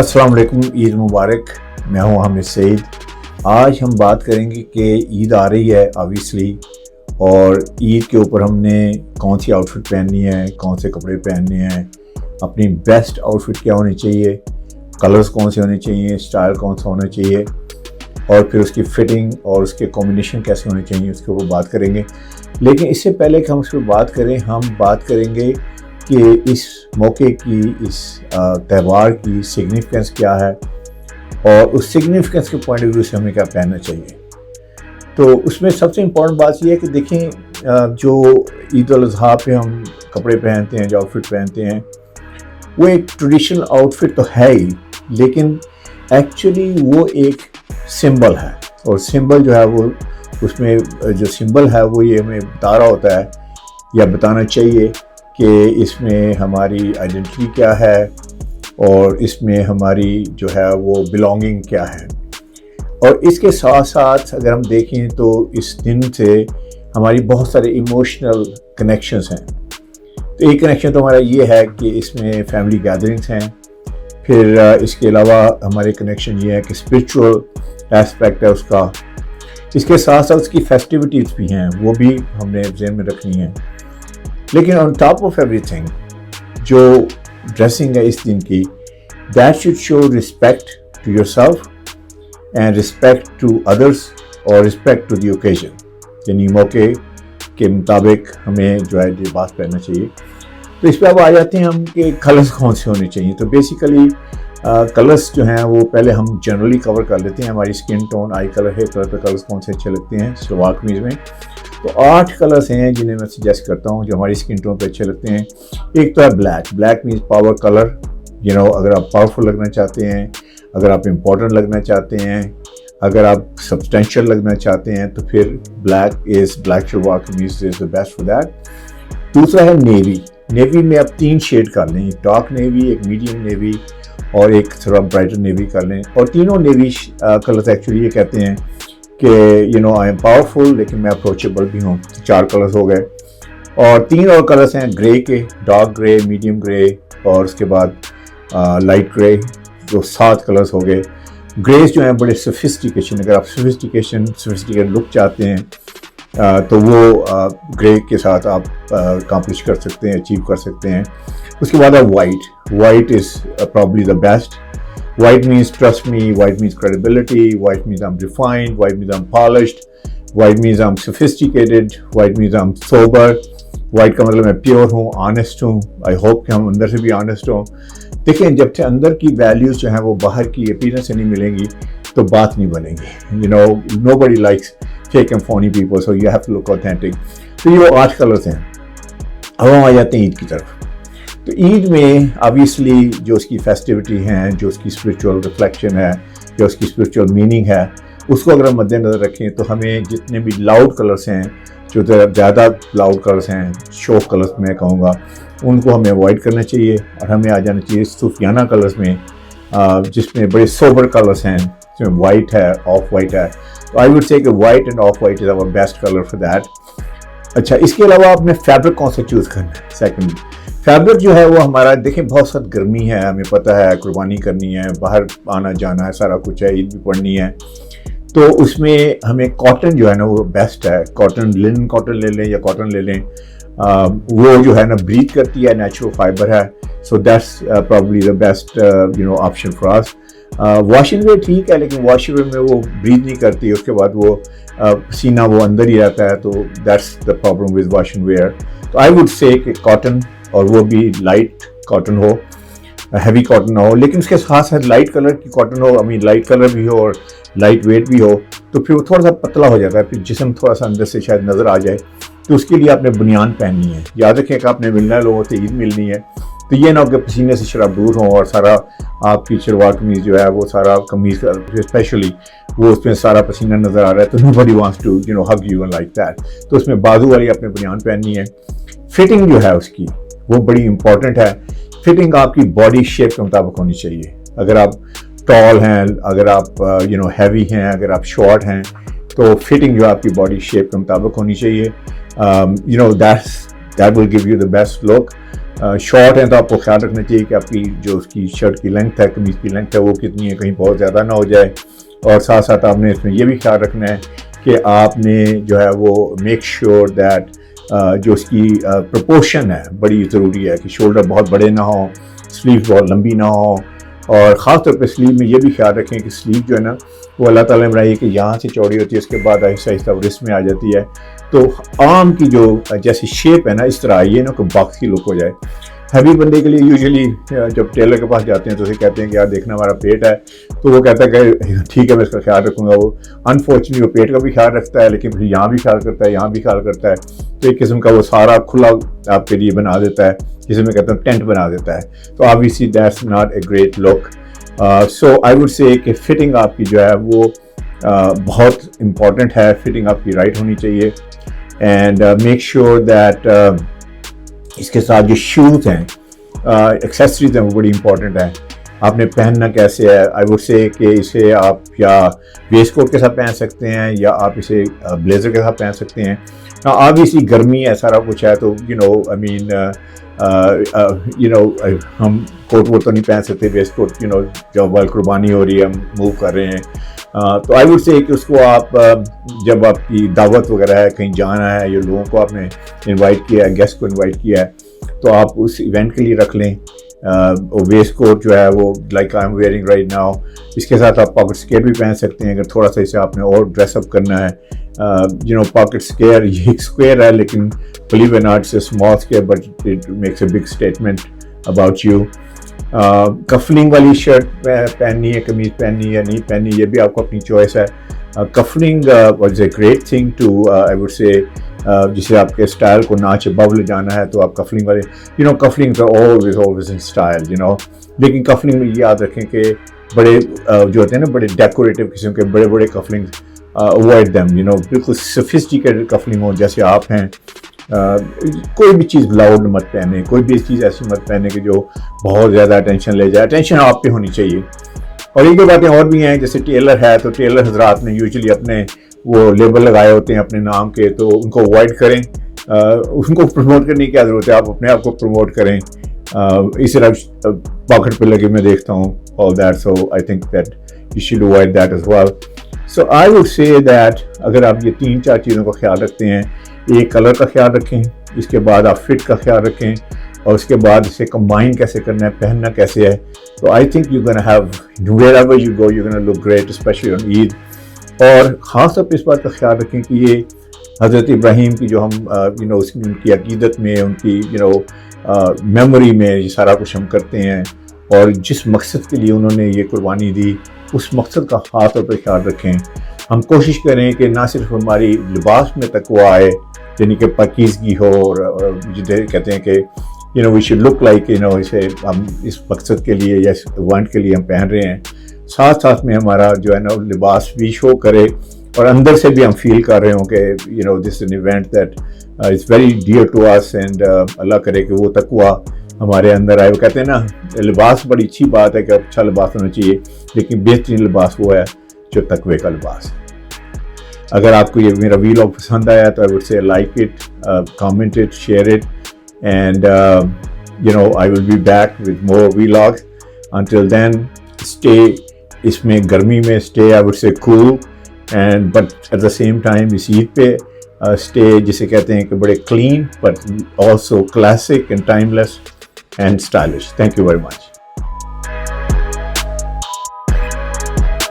अस्सलाम वालेकुम, ईद मुबारक। मैं हूं हामिद सईद। आज हम बात करेंगे कि ईद आ रही है ऑब्वियसली, और ईद के ऊपर हमने कौन सी आउटफिट पहननी है, कौन से कपड़े पहनने हैं, अपनी बेस्ट आउटफिट क्या होनी चाहिए, कलर्स कौन से होने चाहिए, स्टाइल कौन सा होना चाहिए, और फिर उसकी फिटिंग और उसके कॉम्बिनेशन कैसे होने चाहिए, उसके ऊपर बात करेंगे। लेकिन इससे पहले कि हम उस पर बात करें, हम बात करेंगे कि इस मौके की, इस त्यौहार की सिग्निफिकेंस क्या है और उस सिग्निफिकेंस के पॉइंट ऑफ व्यू से हमें क्या पहनना चाहिए। तो उसमें सबसे इम्पॉर्टेंट बात यह है कि देखें, जो ईद उल अज़हा पे हम कपड़े पहनते हैं, जो आउटफिट पहनते हैं, वो एक ट्रेडिशनल आउटफिट तो है ही, लेकिन एक्चुअली वो एक सिंबल है। और सिंबल जो है वो, उसमें जो सिंबल है वो ये हमें बता रहा होता है या बताना चाहिए कि इसमें हमारी आइडेंटिटी क्या है और इसमें हमारी जो है वो बिलोंगिंग क्या है। और इसके साथ साथ अगर हम देखें तो इस दिन से हमारी बहुत सारे इमोशनल कनेक्शंस हैं। तो एक कनेक्शन तो हमारा ये है कि इसमें फैमिली गैदरिंग्स हैं। फिर इसके अलावा हमारे कनेक्शन ये है कि स्पिरिचुअल एस्पेक्ट है उसका। इसके साथ साथ उसकी फेस्टिविटीज़ भी हैं, वो भी हमने ज़हन में रखनी है। लेकिन ऑन टॉप ऑफ एवरीथिंग, जो ड्रेसिंग है इस दिन की, that should show respect to yourself and respect to others और रिस्पेक्ट टू द ओकेजन। यानी मौके के मुताबिक हमें जो है लिबास पहनना चाहिए। तो इस पर अब आ जाते हैं हम कि कलर्स कौन से होने चाहिए। तो बेसिकली कलर्स जो हैं वो पहले हम जनरली कवर कर लेते हैं। हमारी skin tone, eye colour, hair colour पे कलर्स कौन से अच्छे लगते हैं सलवार कमीज़ में। तो 8 कलर्स हैं जिन्हें मैं सजेस्ट करता हूँ, जो हमारी स्किन टोन पे अच्छे लगते हैं। एक तो है black. Black means power colour. अगर आप पावरफुल लगना चाहते हैं, अगर आप इम्पोर्टेंट लगना चाहते हैं, अगर आप सब्सटेंशियल लगना चाहते हैं, तो फिर ब्लैक शलवार कमीज is the best for that. दूसरा है नेवी। नेवी में आप 3 शेड कर लें, एक डार्क नेवी, एक मीडियम नेवी और एक थोड़ा ब्राइटर नेवी कर लें। और तीनों नेवी कलर्स एक्चुअली ये कहते हैं कि आई एम पावरफुल लेकिन मैं अप्रोचेबल भी हूँ। 4 कलर्स हो गए। और 3 और कलर्स हैं ग्रे के, डार्क ग्रे, मीडियम ग्रे और उसके बाद लाइट ग्रे। जो 7 कलर्स हो गए। ग्रेस जो हैं बड़े सोफिस्टिकेशन, अगर आप सोफिस्टिकेटेड लुक चाहते हैं तो वो ग्रे के साथ आप अकम्प्लिश कर सकते हैं, अचीव कर सकते हैं। उसके बाद है white. White is probably the best. White means trust me, white means credibility, white means I'm refined, white means I'm polished, white means I'm sophisticated, white means I'm sober. White का मतलब मैं pure हूँ, honest हूँ। I hope कि हम अंदर से भी ऑनेस्ट हों। देखें, जब से अंदर की वैल्यूज़ जो हैं वो बाहर की अपीयरेंस से नहीं मिलेंगी तो बात नहीं बनेगी। Nobody likes fake and phony people, so you have to look authentic. तो ये वो 8 कलर्स हैं। अब हम आ जाते हैं ईद की तरफ। तो ईद में ऑब्वियसली जो उसकी फेस्टिविटी हैं, जो उसकी स्पिरिचुअल रिफ्लेक्शन है, जो उसकी स्पिरिचुअल मीनिंग है, उसको अगर हम मद्देनज़र रखें तो हमें जितने भी लाउड कलर्स हैं, जो ज़्यादा लाउड कलर्स हैं, शोक कलर्स मैं कहूँगा, उनको हमें अवॉइड करना चाहिए और हमें आ जाना चाहिए सूफियाना कलर्स में, जिसमें बड़े सोबर कलर्स हैं, जिसमें वाइट है, ऑफ वाइट है। तो आई वुड से कि white and off white is our best colour for that. अच्छा, इसके अलावा आपने फैब्रिक कौन सा चूज़ करना है। सेकेंड, फैब्रिक जो है वो हमारा, देखें बहुत सारी गर्मी है, हमें पता है कुर्बानी करनी है, बाहर आना जाना है, सारा कुछ है, ईद भी पढ़नी है। तो उसमें हमें कॉटन जो है ना वो बेस्ट है। कॉटन, लिनन कॉटन ले लें या कॉटन ले लें, वो जो है ना ब्रीथ करती है, नेचुरल फाइबर है। So that's probably the best option for us. Washing where ठीक है, लेकिन वॉशिंग वेयर में वो ब्रीथ नहीं करती, उसके बाद वो पसीना वो अंदर ही रहता है। तो that's the problem with washing where. तो आई वुड से कि कॉटन, और वो भी लाइट कॉटन हो, हैवी कॉटन ना हो, लेकिन उसके साथ साथ लाइट कलर की कॉटन हो। लाइट कलर भी हो और लाइट वेट भी हो, तो फिर वो थोड़ा सा पतला हो जाता है, फिर जिस्म थोड़ा सा अंदर से शायद नज़र आ जाए। तो उसके लिए आपने बनियान पहननी है। याद रखें कि आपने मिलना है लोगों से, ईद मिलनी है, तो ये ना हो कि पसीने से शराब दूर हो और सारा आपकी शलवार कमीज़ जो है वो सारा कमीज़ स्पेशली वो उसमें सारा पसीना नज़र आ रहा है। तो nobody wants to hug you like that। तो उसमें बाजू वाली आपने बनियान पहननी है। फिटिंग जो है उसकी वो बड़ी इंपॉर्टेंट है। फिटिंग आपकी बॉडी शेप के मुताबिक होनी चाहिए। अगर आप टॉल हैं, अगर आप हैवी हैं, अगर आप शॉर्ट हैं, तो फिटिंग जो आपकी बॉडी शेप के मुताबिक होनी चाहिए। That will give you the best look. Short ہیں تو آپ کو خیال رکھنا چاہیے کہ آپ کی جو اس کی شرٹ کی لینتھ ہے, قمیض کی لینتھ ہے, وہ کتنی ہے, کہیں بہت زیادہ نہ ہو جائے. اور ساتھ ساتھ آپ نے اس میں یہ بھی خیال رکھنا ہے کہ آپ نے جو ہے وہ میک شیور دیٹ جو اس کی پروپورشن ہے بڑی ضروری ہے کہ شولڈر بہت بڑے نہ ہوں, سلیو بہت لمبی نہ ہوں, اور خاص طور پہ سلیو میں یہ بھی خیال رکھیں کہ سلیو جو ہے نا وہ اللہ تعالیٰ نے بنائی ہے کہ یہاں سے چوڑی ہوتی ہے, اس کے بعد آہستہ آہستہ رسٹ میں آ جاتی ہے. تو عام کی جو جیسی شیپ ہے نا اس طرح یہ نا کوئی باکس کی لک ہو جائے. ہیوی بندے کے لیے یوزلی جب ٹیلر کے پاس جاتے ہیں تو اسے کہتے ہیں کہ یار دیکھنا ہمارا پیٹ ہے, تو وہ کہتا ہے کہ ٹھیک ہے میں اس کا خیال رکھوں گا. وہ انفارچونیٹلی وہ پیٹ کا بھی خیال رکھتا ہے لیکن پھر یہاں بھی خیال کرتا ہے, یہاں بھی خیال کرتا ہے, تو ایک قسم کا وہ سارا کھلا آپ کے لیے بنا دیتا ہے, جسے میں کہتا ہوں ٹینٹ بنا دیتا ہے. تو obviously that's not a great look. So I would say کہ فٹنگ آپ کی جو ہے وہ بہت امپورٹنٹ ہے, فٹنگ آپ کی رائٹ ہونی چاہیے. اینڈ میک شیور دیٹ اس کے ساتھ جو شوز ہیں, ایکسیسریز ہیں, وہ بڑی امپورٹنٹ ہیں. آپ نے پہننا کیسے ہے, آئی ووڈ سے کہ اسے آپ یا ویسٹ کوٹ کے ساتھ پہن سکتے ہیں یا آپ اسے بلیزر کے ساتھ پہن سکتے ہیں. obviously گرمی ہے, سارا کچھ ہے, تو ہم کوٹ ووٹ تو نہیں پہن سکتے, ویسٹ کوٹ جب قربانی ہو رہی ہے, ہم موو کر رہے ہیں. تو آئی ووڈ سے کہ اس کو آپ جب آپ کی دعوت وغیرہ ہے, کہیں جانا ہے, یا لوگوں کو آپ نے انوائٹ کیا ہے, گیسٹ کو انوائٹ کیا ہے, تو آپ اس ایونٹ کے لیے رکھ لیں. ویسٹ کوٹ جو ہے وہ like I am wearing right now, اس کے ساتھ آپ پاکٹ اسکیئر بھی پہن سکتے ہیں اگر تھوڑا سا اسے آپ نے اور ڈریس اپ کرنا ہے. پاکٹ اسکیئر یہ ایک اسکوئر ہے لیکن blue it not a small square but it makes a big statement about you. Cufflink والی شرٹ پہننی ہے, قمیض پہننی ہے, نہیں پہننی, یہ بھی آپ کو اپنی چوائس ہے. Cufflink was a great thing to I would say, جسے آپ کے اسٹائل کو ناچ ابو لے جانا ہے تو آپ کفلنگ والے کفلنگ آلویز ان اسٹائل لیکن کفلنگ میں یہ یاد رکھیں کہ بڑے جو ہوتے ہیں نا بڑے ڈیکوریٹو قسم کے بڑے بڑے کفلنگ اوائڈ دیم, بالکل سفسٹیکیٹڈ کفلنگ ہو جیسے آپ ہیں. کوئی بھی چیز لاؤڈ مت پہنے, کوئی بھی چیز ایسی مت پہنے کہ جو بہت زیادہ اٹینشن لے جائے. اٹینشن آپ پہ ہونی چاہیے. اور ایک دو باتیں اور بھی ہیں, جیسے ٹیلر ہے تو ٹیلر حضرات نے یوزلی اپنے وہ لیبل لگائے ہوتے ہیں اپنے نام کے, تو ان کو اوائڈ کریں. ان کو پروموٹ کرنے کی کیا ضرورت ہے, آپ اپنے آپ کو پروموٹ کریں. اس طرح پاکٹ پہ لگے میں دیکھتا ہوں all that, so I think that you should avoid that as well. So I would say that اگر آپ یہ 3-4 چیزوں کا خیال رکھتے ہیں, ایک کلر کا خیال رکھیں, اس کے بعد آپ فٹ کا خیال رکھیں, اور اس کے بعد اسے کمبائن کیسے کرنا ہے, پہننا کیسے ہے, تو I think you're gonna have wherever you go you're gonna look great, especially on Eid. اور خاص طور پہ اس بات کا خیال رکھیں کہ یہ حضرت ابراہیم کی جو ہم ان کی عقیدت میں, ان کی میموری میں یہ سارا کچھ ہم کرتے ہیں, اور جس مقصد کے لیے انہوں نے یہ قربانی دی اس مقصد کا خاص طور پہ خیال رکھیں. ہم کوشش کریں کہ نہ صرف ہماری لباس میں تقویٰ آئے, یعنی کہ پاکیزگی ہو, اور جسے کہتے ہیں کہ وی شوڈ لک لائک اسے ہم اس مقصد کے لیے یا اس ایونٹ کے لیے ہم پہن رہے ہیں, ساتھ ساتھ میں ہمارا جو ہے نا لباس بھی شو کرے, اور اندر سے بھی ہم فیل کر رہے ہوں کہ this an event that it's very dear to us, and اللہ کرے کہ وہ تقویٰ ہمارے اندر آئے. وہ کہتے ہیں نا لباس بڑی اچھی بات ہے کہ اچھا لباس ہونا چاہیے, لیکن بہترین لباس وہ ہے جو تقوی کا لباس ہے. اگر آپ کو یہ میرا ویلاگ پسند آیا تو I would say like it, comment it, share it, and I will be back with more vlogs. Until then, stay اس میں گرمی میں stay I would say cool, and but at the same time اس عید پہ stay جسے کہتے ہیں کہ بڑے clean but also classic and timeless and stylish. Thank you very much.